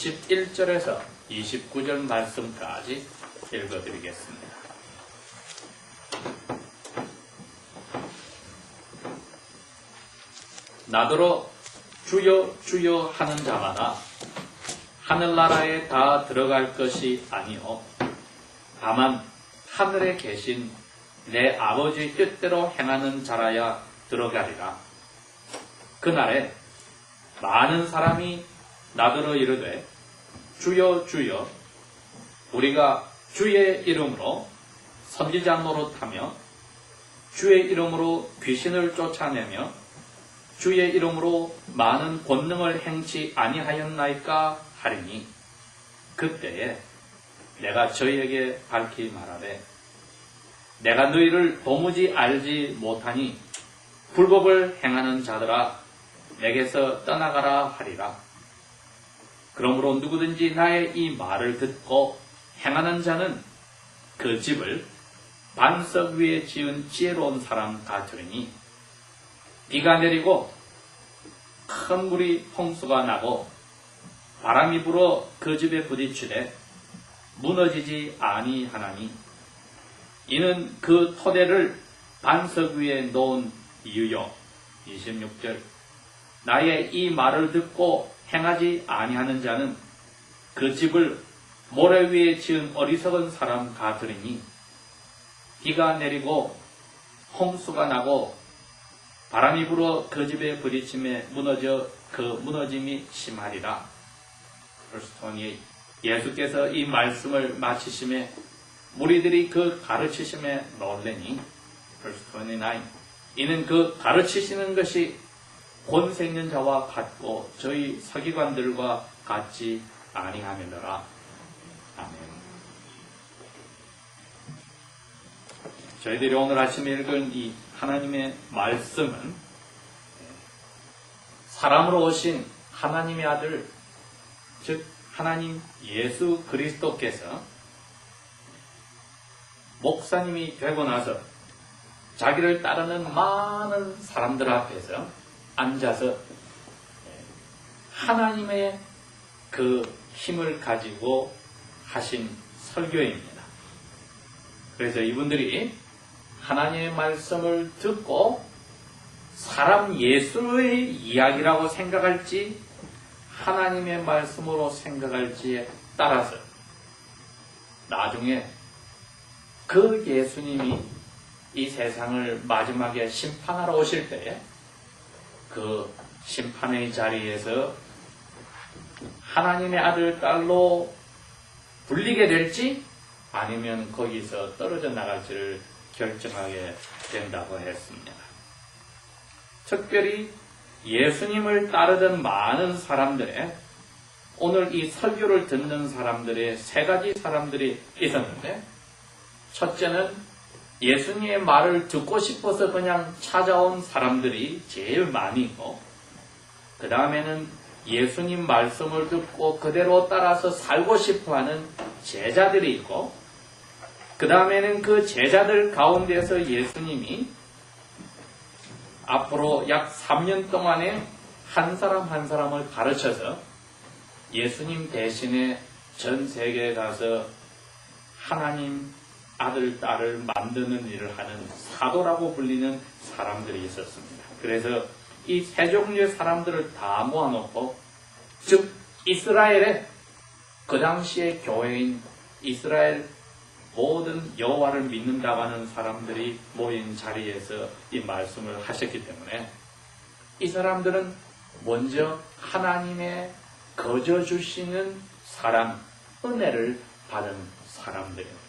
21절에서 29절 말씀까지 읽어드리겠습니다. 나더러 주여 주여 하는 자마다 하늘나라에 다 들어갈 것이 아니요 다만 하늘에 계신 내 아버지 뜻대로 행하는 자라야 들어가리라. 그날에 많은 사람이 나더러 이르되 주여 주여 우리가 주의 이름으로 선지자 노릇하며 주의 이름으로 귀신을 쫓아내며 주의 이름으로 많은 권능을 행치 아니하였나이까 하리니 그때에 내가 저희에게 밝히 말하되 내가 너희를 도무지 알지 못하니 불법을 행하는 자들아 내게서 떠나가라 하리라. 그러므로 누구든지 나의 이 말을 듣고 행하는 자는 그 집을 반석 위에 지은 지혜로운 사람 같으니 비가 내리고 큰 물이 홍수가 나고 바람이 불어 그 집에 부딪히되 무너지지 아니하나니 이는 그 토대를 반석 위에 놓은 이유요. 26절 나의 이 말을 듣고 행하지 아니하는 자는 그 집을 모래 위에 지은 어리석은 사람 같으니 비가 내리고 홍수가 나고 바람이 불어 그 집에 부딪힘에 무너져 그 무너짐이 심하리라. 그리스도니 예수께서 이 말씀을 마치심에 무리들이 그 가르치심에 놀래니 그리스도니 나인 이는 그 가르치시는 것이 권세 있는 자와 같고 저희 서기관들과 같지 아니하며라. 아멘. 저희들이 오늘 아침에 읽은 이 하나님의 말씀은 사람으로 오신 하나님의 아들 즉 하나님 예수 그리스도께서 목사님이 되고 나서 자기를 따르는 많은 사람들 앞에서 앉아서 하나님의 그 힘을 가지고 하신 설교입니다. 그래서 이분들이 하나님의 말씀을 듣고 사람 예수의 이야기라고 생각할지 하나님의 말씀으로 생각할지에 따라서 나중에 그 예수님이 이 세상을 마지막에 심판하러 오실 때에 그 심판의 자리에서 하나님의 아들 딸로 불리게 될지 아니면 거기서 떨어져 나갈지를 결정하게 된다고 했습니다. 특별히 예수님을 따르던 많은 사람들의 오늘 이 설교를 듣는 사람들의 세 가지 사람들이 있었는데 첫째는 예수님의 말을 듣고 싶어서 그냥 찾아온 사람들이 제일 많이 있고 그 다음에는 예수님 말씀을 듣고 그대로 따라서 살고 싶어하는 제자들이 있고 그 다음에는 그 제자들 가운데서 예수님이 앞으로 약 3년 동안에 한 사람 한 사람을 가르쳐서 예수님 대신에 전 세계에 가서 하나님 아들, 딸을 만드는 일을 하는 사도라고 불리는 사람들이 있었습니다. 그래서 이 세 종류의 사람들을 다 모아놓고 즉 이스라엘의 그 당시의 교회인 이스라엘 모든 여호와를 믿는다고 하는 사람들이 모인 자리에서 이 말씀을 하셨기 때문에 이 사람들은 먼저 하나님의 거저 주시는 사랑, 은혜를 받은 사람들입니다.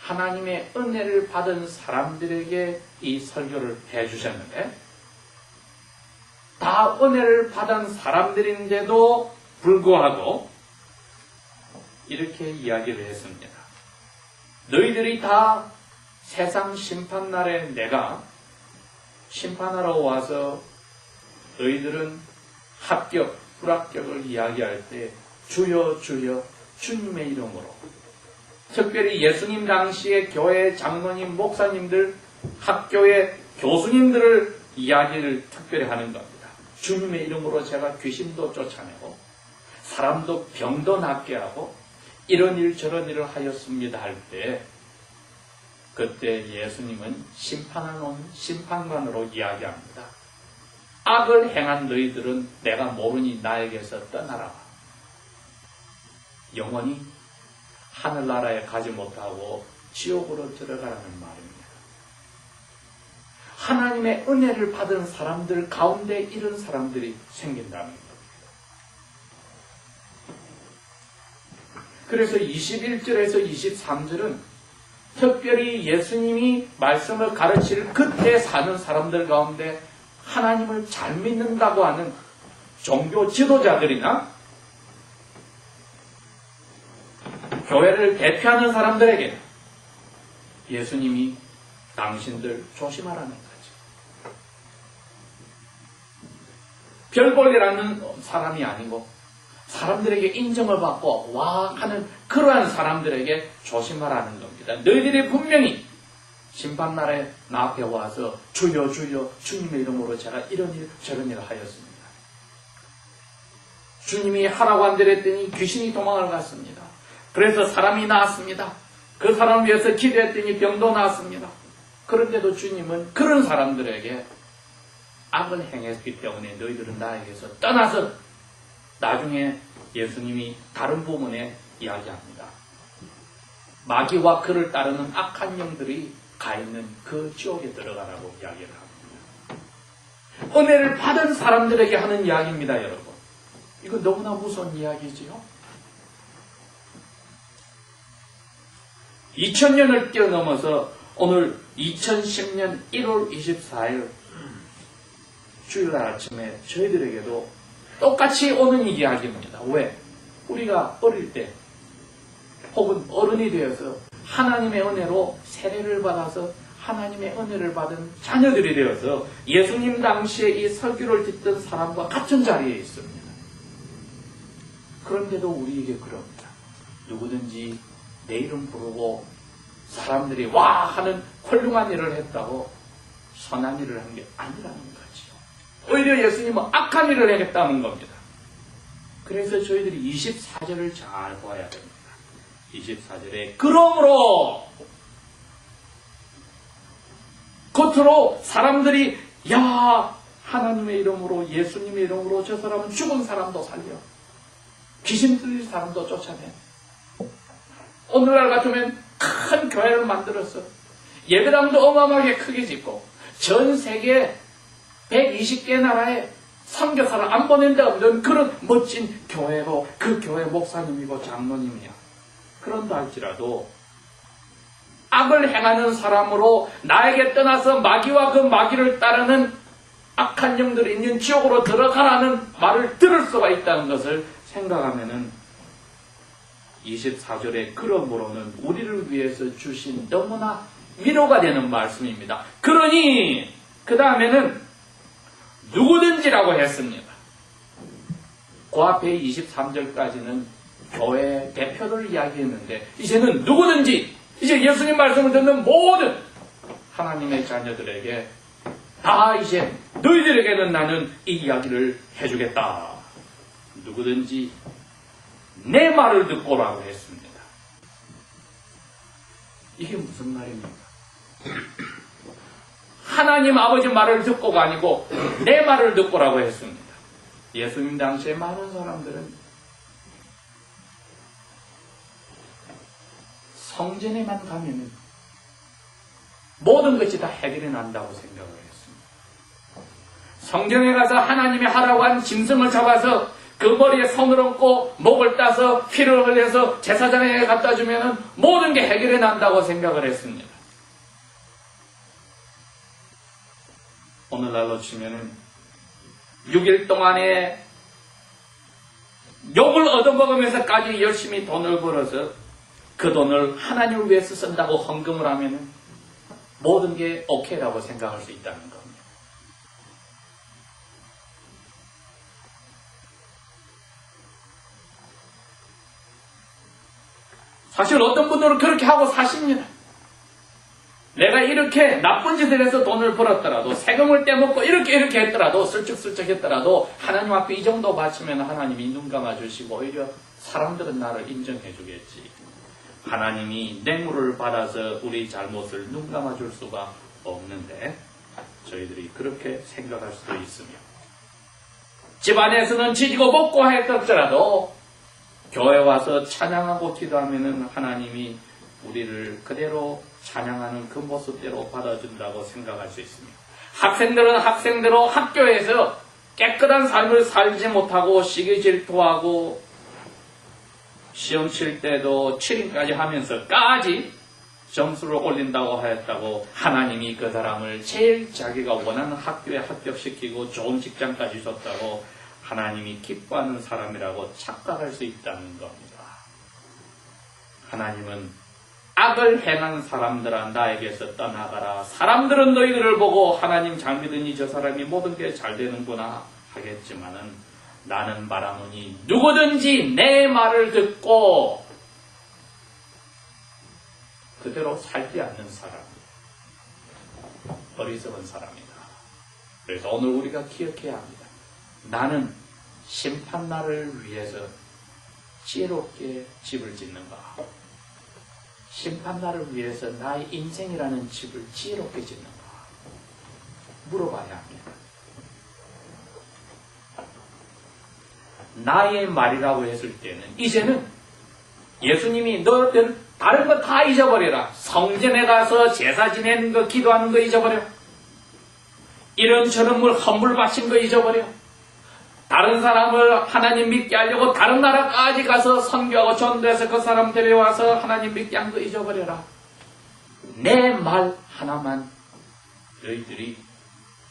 하나님의 은혜를 받은 사람들에게 이 설교를 해주셨는데 다 은혜를 받은 사람들인데도 불구하고 이렇게 이야기를 했습니다. 너희들이 다 세상 심판날에 내가 심판하러 와서 너희들은 합격, 불합격을 이야기할 때 주여 주여 주님의 이름으로 특별히 예수님 당시의 교회 장로님, 목사님들, 학교의 교수님들을 이야기를 특별히 하는 겁니다. 주님의 이름으로 제가 귀신도 쫓아내고 사람도 병도 낫게 하고 이런 일 저런 일을 하였습니다 할 때 그때 예수님은 심판관으로 이야기합니다. 악을 행한 너희들은 내가 모르니 나에게서 떠나라. 영원히 하늘나라에 가지 못하고 지옥으로 들어가라는 말입니다. 하나님의 은혜를 받은 사람들 가운데 이런 사람들이 생긴다는 겁니다. 그래서 21절에서 23절은 특별히 예수님이 말씀을 가르칠 그때 사는 사람들 가운데 하나님을 잘 믿는다고 하는 종교 지도자들이나 교회를 대표하는 사람들에게 예수님이 당신들 조심하라는 거죠. 별 볼일하는 사람이 아니고 사람들에게 인정을 받고 와 하는 그러한 사람들에게 조심하라는 겁니다. 너희들이 분명히 심판날에 나 앞에 와서 주여 주여 주님의 이름으로 제가 이런 일 저런 일을 하였습니다. 주님이 하라고 한대랬더니 귀신이 도망을 갔습니다. 그래서 사람이 나았습니다. 그 사람을 위해서 기도했더니 병도 나았습니다. 그런데도 주님은 그런 사람들에게 악을 행했기 때문에 너희들은 나에게서 떠나서 나중에 예수님이 다른 부분에 이야기합니다. 마귀와 그를 따르는 악한 영들이 가 있는 그 지옥에 들어가라고 이야기를 합니다. 은혜를 받은 사람들에게 하는 이야기입니다, 여러분. 이거 너무나 무서운 이야기지요? 2000년을 뛰어넘어서 오늘 2010년 1월 24일 주일날 아침에 저희들에게도 똑같이 오는 이야기입니다. 왜? 우리가 어릴 때 혹은 어른이 되어서 하나님의 은혜로 세례를 받아서 하나님의 은혜를 받은 자녀들이 되어서 예수님 당시에 이 설교를 듣던 사람과 같은 자리에 있습니다. 그런데도 우리에게 그럽니다. 누구든지 내 이름 부르고 사람들이 와 하는 훌륭한 일을 했다고 선한 일을 한 게 아니라는 거죠. 오히려 예수님은 악한 일을 했다는 겁니다. 그래서 저희들이 24절을 잘 봐야 됩니다. 24절에 그러므로 겉으로 사람들이 야 하나님의 이름으로 예수님의 이름으로 저 사람은 죽은 사람도 살려 귀신 들린 사람도 쫓아내 오늘날 같으면 큰 교회를 만들어서 예배당도 어마어마하게 크게 짓고 전 세계 120개 나라에 선교사를 안 보낸 데 없는 그런 멋진 교회고 그 교회 목사님이고 장로님이야. 그런다 할지라도 악을 행하는 사람으로 나에게 떠나서 마귀와 그 마귀를 따르는 악한 영들이 있는 지옥으로 들어가라는 말을 들을 수가 있다는 것을 생각하면은 24절에 그러므로는 우리를 위해서 주신 너무나 위로가 되는 말씀입니다. 그러니 그 다음에는 누구든지라고 했습니다. 그 앞에 23절까지는 교회 대표를 이야기했는데 이제는 누구든지 이제 예수님 말씀을 듣는 모든 하나님의 자녀들에게 다 이제 너희들에게는 나는 이 이야기를 해주겠다. 누구든지 내 말을 듣고라고 했습니다. 이게 무슨 말입니까? 하나님 아버지 말을 듣고가 아니고 내 말을 듣고라고 했습니다. 예수님 당시에 많은 사람들은 성전에만 가면 모든 것이 다 해결이 난다고 생각을 했습니다. 성전에 가서 하나님이 하라고 한 짐승을 잡아서 그 머리에 손을 얹고 목을 따서 피를 흘려서 제사장에게 갖다 주면 모든 게 해결이 난다고 생각을 했습니다. 오늘날로 치면은 6일 동안에 욕을 얻어먹으면서까지 열심히 돈을 벌어서 그 돈을 하나님을 위해서 쓴다고 헌금을 하면 모든 게 오케이라고 생각할 수 있다는 겁니다. 사실 어떤 분들은 그렇게 하고 사십니다. 내가 이렇게 나쁜 짓을 해서 돈을 벌었더라도, 세금을 떼먹고 이렇게 했더라도, 슬쩍슬쩍 했더라도, 하나님 앞에 이 정도 바치면 하나님이 눈 감아주시고, 오히려 사람들은 나를 인정해 주겠지. 하나님이 뇌물을 받아서 우리 잘못을 눈 감아줄 수가 없는데, 저희들이 그렇게 생각할 수도 있으며, 집안에서는 지지고 볶고 했더라도, 교회 와서 찬양하고 기도하면은 하나님이 우리를 그대로 찬양하는 그 모습대로 받아준다고 생각할 수 있습니다. 학생들은 학생대로 학교에서 깨끗한 삶을 살지 못하고 시기 질투하고 시험 칠 때도 7인까지 하면서까지 점수를 올린다고 하였다고 하나님이 그 사람을 제일 자기가 원하는 학교에 합격시키고 좋은 직장까지 줬다고 하나님이 기뻐하는 사람이라고 착각할 수 있다는 겁니다. 하나님은 악을 행한 사람들아 나에게서 떠나가라. 사람들은 너희들을 보고 하나님 잘 믿으니 저 사람이 모든 게 잘 되는구나 하겠지만은 나는 말하노니 누구든지 내 말을 듣고 그대로 살지 않는 사람, 어리석은 사람이다. 그래서 오늘 우리가 기억해야 합니다. 나는 심판날을 위해서 지혜롭게 집을 짓는가? 심판날을 위해서 나의 인생이라는 집을 지혜롭게 짓는가? 물어봐야 합니다. 나의 말이라고 했을 때는 이제는 예수님이 너희들 다른 거 다 잊어버려라. 성전에 가서 제사 지내는 거, 기도하는 거 잊어버려. 이런저런 물 헌물 바친 거 잊어버려. 다른 사람을 하나님 믿게 하려고 다른 나라까지 가서 선교하고 전도해서 그 사람 데려와서 하나님 믿게 한 거 잊어버려라. 내 말 하나만 너희들이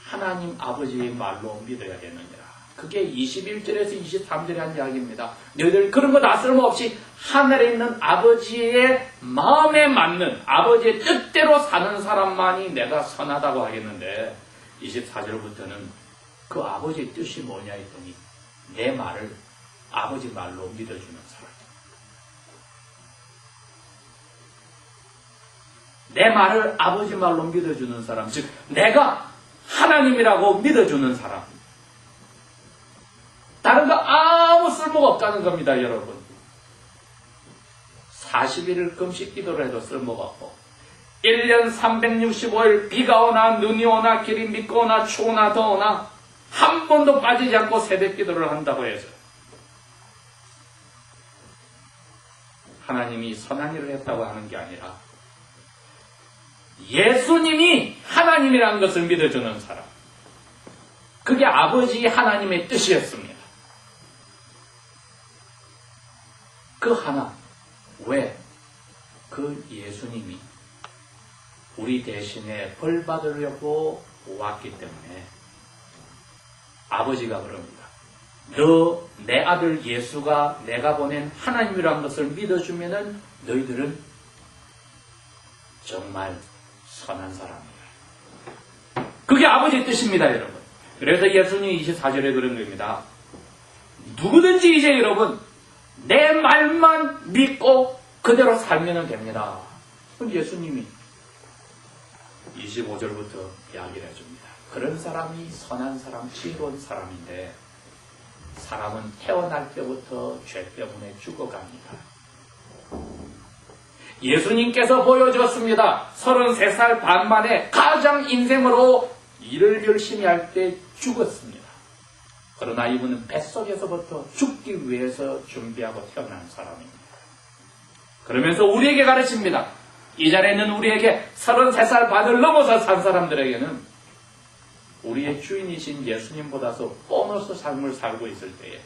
하나님 아버지의 말로 믿어야 되느니라. 그게 21절에서 23절에 한 이야기입니다. 너희들 그런 거 다 쓸모없이 하늘에 있는 아버지의 마음에 맞는 아버지의 뜻대로 사는 사람만이 내가 선하다고 하겠는데 24절부터는 그 아버지의 뜻이 뭐냐 했더니 내 말을 아버지 말로 믿어주는 사람. 내 말을 아버지 말로 믿어주는 사람. 즉 내가 하나님이라고 믿어주는 사람. 다른 거 아무 쓸모가 없다는 겁니다, 여러분. 40일을 금식 기도를 해도 쓸모가 없고 1년 365일 비가 오나 눈이 오나 길이 미끄거나 추우나 더우나 한 번도 빠지지 않고 새벽 기도를 한다고 해서 하나님이 선한 일을 했다고 하는 게 아니라 예수님이 하나님이라는 것을 믿어주는 사람. 그게 아버지 하나님의 뜻이었습니다. 그 하나. 왜? 그 예수님이 우리 대신에 벌 받으려고 왔기 때문에 아버지가 그럽니다. 너 내 아들 예수가 내가 보낸 하나님이라는 것을 믿어주면은 너희들은 정말 선한 사람이에요. 그게 아버지의 뜻입니다, 여러분. 그래서 예수님이 24절에 그런 겁니다. 누구든지 이제 여러분 내 말만 믿고 그대로 살면 됩니다. 그럼 예수님이 25절부터 이야기를 해줍니다. 그런 사람이 선한 사람, 지혜로운 사람인데 사람은 태어날 때부터 죄 때문에 죽어갑니다. 예수님께서 보여줬습니다. 33살 반 만에 가장 인생으로 일을 열심히 할 때 죽었습니다. 그러나 이분은 뱃속에서부터 죽기 위해서 준비하고 태어난 사람입니다. 그러면서 우리에게 가르칩니다. 이 자리에 있는 우리에게 33살 반을 넘어서 산 사람들에게는 우리의 주인이신 예수님보다도 보너스 삶을 살고 있을 때에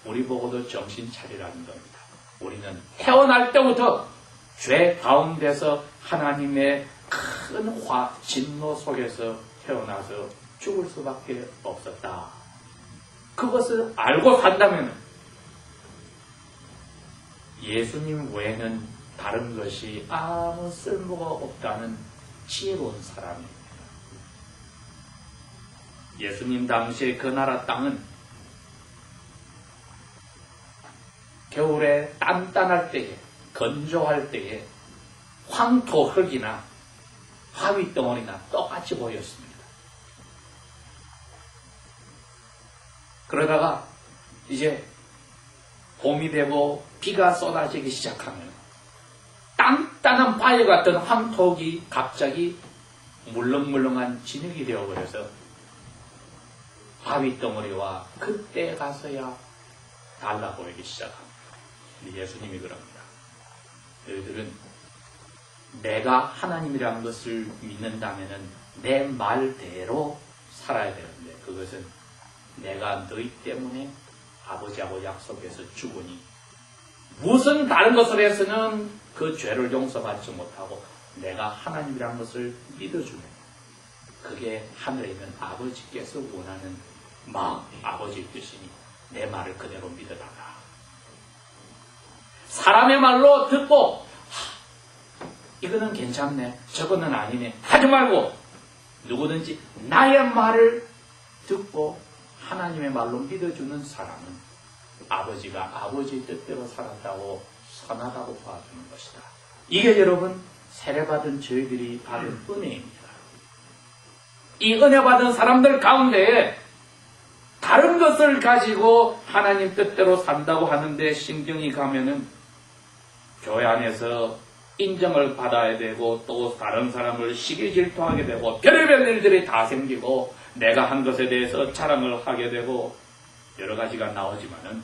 우리 보고도 정신 차리라는 겁니다. 우리는 태어날 때부터 죄 가운데서 하나님의 큰 진노 속에서 태어나서 죽을 수밖에 없었다. 그것을 알고 산다면 예수님 외에는 다른 것이 아무 쓸모가 없다는 지혜로운 사람입니다. 예수님 당시에 그 나라 땅은 겨울에 단단할 때에 건조할 때에 황토 흙이나 바위 덩어리나 똑같이 보였습니다. 그러다가 이제 봄이 되고 비가 쏟아지기 시작하면 단단한 바위 같은 황토기 갑자기 물렁물렁한 진흙이 되어버려서 바위 덩어리와 그때 가서야 달라 보이기 시작합니다. 예수님이 그럽니다. 너희들은 내가 하나님이라는 것을 믿는다면 내 말대로 살아야 되는데 그것은 내가 너희 때문에 아버지하고 약속해서 죽으니 무슨 다른 것을 해서는 그 죄를 용서받지 못하고 내가 하나님이라는 것을 믿어주면 그게 하늘에 있는 아버지께서 원하는 마음, 아버지의 뜻이니 내 말을 그대로 믿어달라. 사람의 말로 듣고 이거는 괜찮네, 저거는 아니네 하지 말고 누구든지 나의 말을 듣고 하나님의 말로 믿어주는 사람은 아버지가 아버지의 뜻대로 살았다고 선하다고 봐주는 것이다. 이게 여러분 세례받은 저희들이 받은 은혜입니다. 이 은혜 받은 사람들 가운데 다른 것을 가지고 하나님 뜻대로 산다고 하는데 신경이 가면은 교회 안에서 인정을 받아야 되고 또 다른 사람을 시기 질투하게 되고 별의별 일들이 다 생기고 내가 한 것에 대해서 자랑을 하게 되고 여러 가지가 나오지만은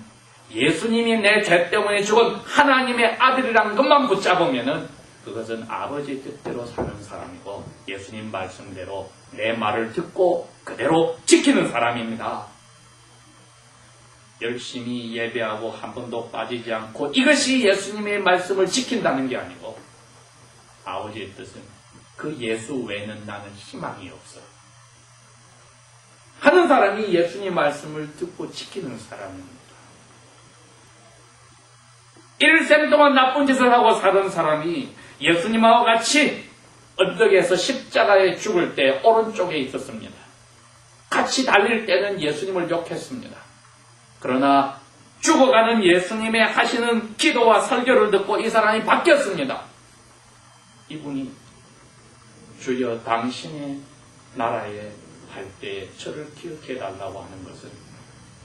예수님이 내 죄 때문에 죽은 하나님의 아들이란 것만 붙잡으면은 그것은 아버지 뜻대로 사는 사람이고 예수님 말씀대로 내 말을 듣고 그대로 지키는 사람입니다. 열심히 예배하고 한 번도 빠지지 않고 이것이 예수님의 말씀을 지킨다는 게 아니고 아버지의 뜻은 그 예수 외에는 나는 희망이 없어 하는 사람이 예수님 말씀을 듣고 지키는 사람입니다. 일생 동안 나쁜 짓을 하고 사는 사람이 예수님하고 같이 언덕에서 십자가에 죽을 때 오른쪽에 있었습니다. 같이 달릴 때는 예수님을 욕했습니다. 그러나 죽어가는 예수님의 하시는 기도와 설교를 듣고 이 사람이 바뀌었습니다. 이분이 주여 당신의 나라에 할 때 저를 기억해 달라고 하는 것은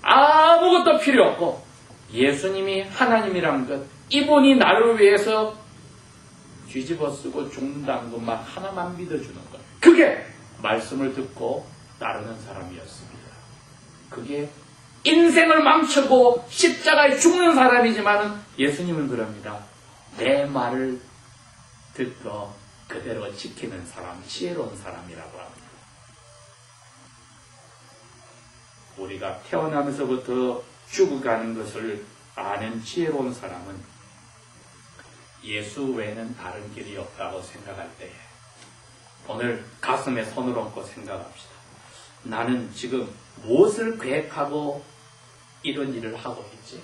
아무것도 필요 없고 예수님이 하나님이란 것, 이분이 나를 위해서 뒤집어 쓰고 죽는다는 것만 하나만 믿어주는 것, 그게 말씀을 듣고 따르는 사람이었습니다. 그게 인생을 망치고 십자가에 죽는 사람이지만 예수님은 그럽니다. 내 말을 듣고 그대로 지키는 사람, 지혜로운 사람이라고 합니다. 우리가 태어나면서부터 죽어가는 것을 아는 지혜로운 사람은 예수 외에는 다른 길이 없다고 생각할 때에 오늘 가슴에 손을 얹고 생각합시다. 나는 지금 무엇을 계획하고 이런 일을 하고 있지?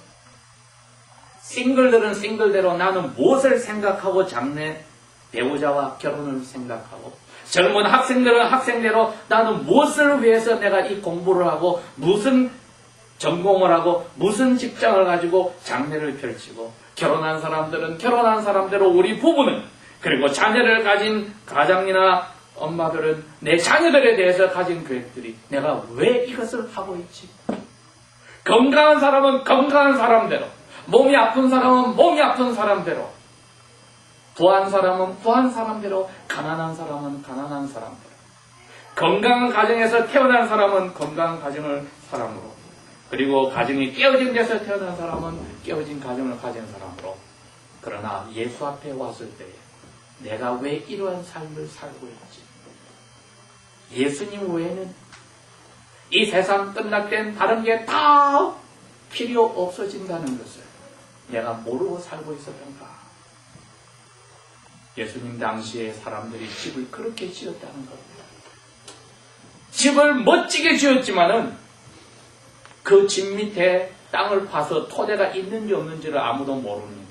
싱글들은 싱글대로 나는 무엇을 생각하고 장래 배우자와 결혼을 생각하고 젊은 학생들은 학생대로 나는 무엇을 위해서 내가 이 공부를 하고 무슨 전공을 하고 무슨 직장을 가지고 장래를 펼치고 결혼한 사람들은 결혼한 사람대로 우리 부부는 그리고 자녀를 가진 가장이나 엄마들은 내 자녀들에 대해서 가진 계획들이 내가 왜 이것을 하고 있지? 건강한 사람은 건강한 사람대로 몸이 아픈 사람은 몸이 아픈 사람대로 부한 사람은 부한 사람대로 가난한 사람은 가난한 사람대로 건강한 가정에서 태어난 사람은 건강한 가정을 사람으로 그리고 가정이 깨어진 데서 태어난 사람은 깨어진 가정을 가진 사람으로 그러나 예수 앞에 왔을 때 내가 왜 이러한 삶을 살고 있지? 예수님 외에는 이 세상 끝날 땐 다른 게 다 필요 없어진다는 것을 내가 모르고 살고 있었던가? 예수님 당시에 사람들이 집을 그렇게 지었다는 겁니다. 집을 멋지게 지었지만은 그 집 밑에 땅을 파서 토대가 있는지 없는지를 아무도 모릅니다.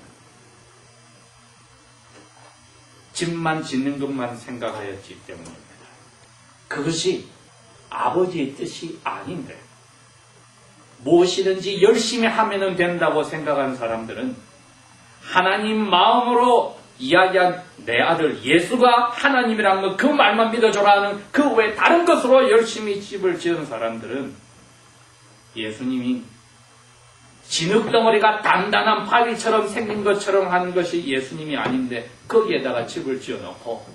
집만 짓는 것만 생각하였기 때문입니다. 그것이 아버지의 뜻이 아닌데 무엇이든지 열심히 하면 된다고 생각한 사람들은 하나님 마음으로 이야기한 내 아들 예수가 하나님이란 것 그 말만 믿어줘라 하는 그 외 다른 것으로 열심히 집을 지은 사람들은 예수님이 진흙덩어리가 단단한 바위처럼 생긴 것처럼 하는 것이 예수님이 아닌데 거기에다가 집을 지어놓고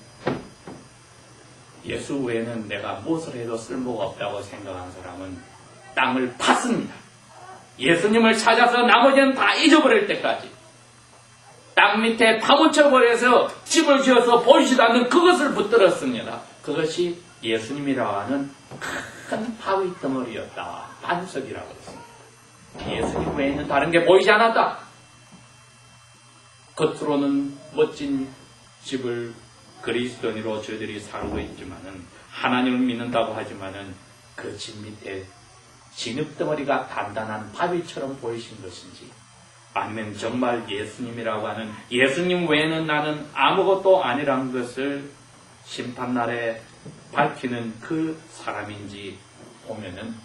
예수 외에는 내가 무엇을 해도 쓸모가 없다고 생각한 사람은 땅을 팠습니다. 예수님을 찾아서 나머지는 다 잊어버릴 때까지 땅 밑에 파묻혀버려서 집을 지어서 보이지도 않는 그것을 붙들었습니다. 그것이 예수님이라고 하는 큰 바위 덩어리였다. 반석이라고 했습니다. 예수님 외에는 다른 게 보이지 않았다. 겉으로는 멋진 집을 그리스도인으로 저희들이 살고 있지만은 하나님을 믿는다고 하지만은 그 집 밑에 진흙덩어리가 단단한 바위처럼 보이신 것인지 아니면 정말 예수님이라고 하는 예수님 외에는 나는 아무것도 아니란 것을 심판날에 밝히는 그 사람인지 보면은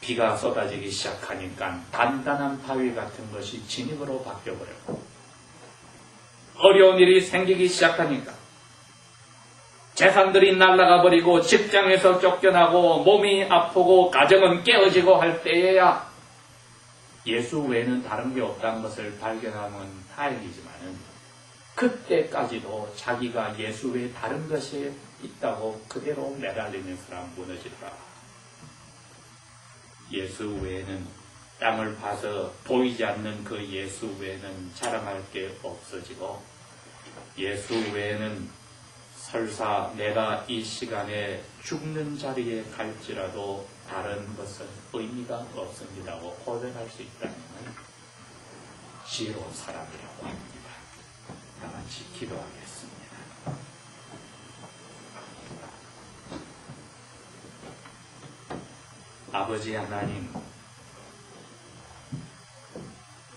비가 쏟아지기 시작하니까 단단한 바위 같은 것이 진흙으로 바뀌어버렸고 어려운 일이 생기기 시작하니까 재산들이 날아가 버리고 직장에서 쫓겨나고 몸이 아프고 가정은 깨어지고 할 때에야 예수 외에는 다른 게 없다는 것을 발견하면 다행이지만은 그때까지도 자기가 예수 외에 다른 것이 있다고 그대로 매달리는 사람 무너지더라. 예수 외에는 땅을 봐서 보이지 않는 그 예수 외에는 자랑할 게 없어지고 예수 외에는 설사 내가 이 시간에 죽는 자리에 갈지라도 다른 것은 의미가 없습니다고 고백할 수 있다면 지혜로운 사람이라고 합니다. 다 같이 기도하겠습니다. 아버지 하나님,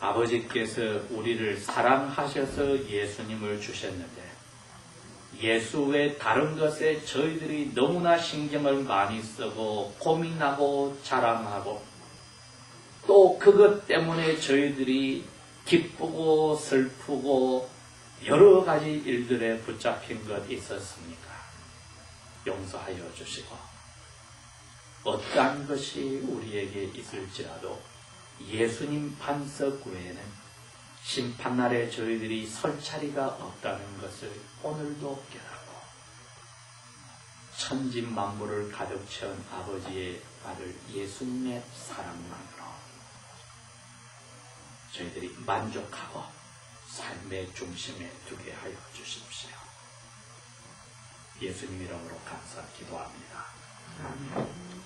아버지께서 우리를 사랑하셔서 예수님을 주셨는데 예수 외 다른 것에 저희들이 너무나 신경을 많이 쓰고 고민하고 자랑하고 또 그것 때문에 저희들이 기쁘고 슬프고 여러 가지 일들에 붙잡힌 것 있었습니까? 용서하여 주시고 어떠한 것이 우리에게 있을지라도 예수님 반석 외에는 심판날에 저희들이 설 자리가 없다는 것을 오늘도 깨닫고 천진만물을 가득 채운 아버지의 아들 예수님의 사랑만으로 저희들이 만족하고 삶의 중심에 두게 하여 주십시오. 예수님 이름으로 감사 기도합니다. 아멘.